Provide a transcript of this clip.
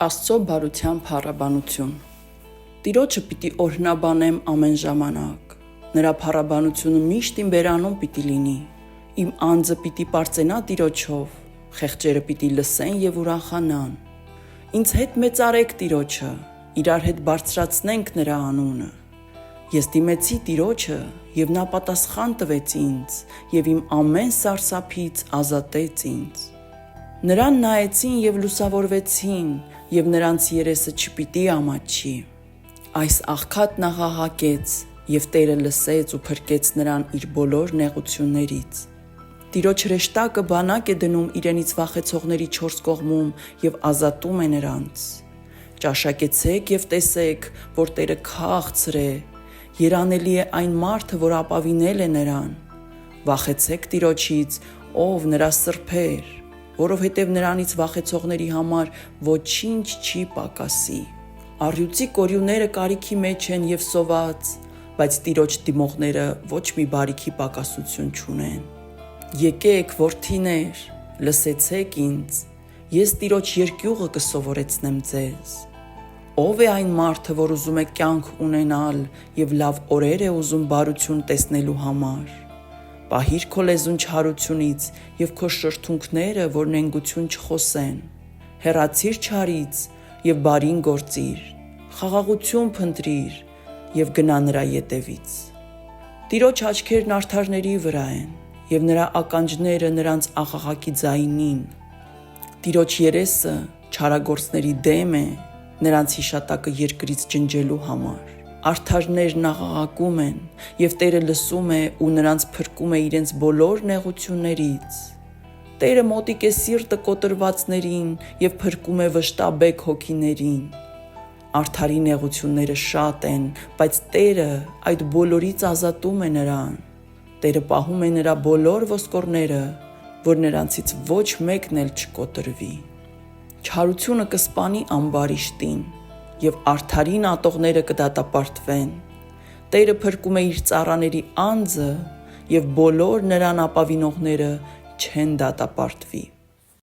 Աստծո բարության փառաբանություն։ Տիրոջը պիտի օրհնաբանեմ ամեն ժամանակ։ Նրա փառաբանությունը միշտ իմ բերանում պիտի լինի։ Իմ անձը պիտի պարծենա Տիրոջով, խեղճերը պիտի լսեն եւ ուրախանան։ Ինձ հետ մեծարեք Տիրոջը, իրար հետ բարձրացնենք նրա անունը։ Ես դիմեցի Տիրոջը, եւ նա պատասխան տվեց ինձ, եւ իմ ամեն սարսափից ազատեց ինձ։ Նրան նայեցին եւ լուսավորվեցին, եւ նրանց երեսը չպիտի ամաչի։ Այս աղքատն աղաղակեց, եւ Տերը լսեց ու փրկեց նրան իր բոլոր նեղություններից։ Տիրոջ հրեշտակը բանակ է դնում իրենից վախեցողների չորս կողմում եւ ազատում է նրանց։ Ճաշակեցեք եւ տեսեք, որ Տերը քաղցր է, երանելի է այն մարդը, որ ապավինել է նրան։ Վախեցեք Տիրոջից, ով նրա սրբեր, որովհետև նրանից վախեցողների համար ոչինչ չի պակասի։ Առյուծի կորյուները կարիքի մեջ են եւ սոված, բայց Տիրոջ դիմողները ոչ մի բարիքի պակասություն չունեն։ Եկեք, որդիներ, լսեցեք ինձ, ես Տիրոջ երկյուղը կսովորեցնեմ ձեզ։ Ով է այն մարդը, որ ուզում է կյանք ունենալ եւ լավ օրեր է ուզում բարություն տեսնելու համար։ Պահիր քո լեզուն չարությունից եւ քո շրթունքները, որ նենգություն չխոսեն։ Հեռացիր չարից եւ բարին գործիր, խաղաղություն փնտրիր եւ գնա նրա ետևից։ Տիրոջ աչքերն արդարների վրա են եւ նրա ականջները նրանց աղաղակի ձայնին։ Տիրոջ երեսը չարագործների դեմ է, նրանց հիշատակը երկրից ջնջելու համար։ Արդարներն աղաղակում են, եւ Տերը լսում է ու նրանց փրկում է իրենց բոլոր նեղություններից։ Տերը մոտիկ է սիրտը կոտրվածներին եւ փրկում է վշտաբեկ հոգիներին։ Արդարի նեղությունները շատ են, բայց Տերը այդ բոլորից ազատում է նրան։ Տերը պահում է նրա բոլոր ոսկորները, որ նրանցից ոչ մեկն էլ չկոտրվի։ Չարությունը կսպանի ամբարիշտին, եւ արդարին ատողները կդատապարտվեն։ Տերը փրկում է իր ծառաների անձը, եւ բոլոր նրան ապավինողները չեն դատապարտվի։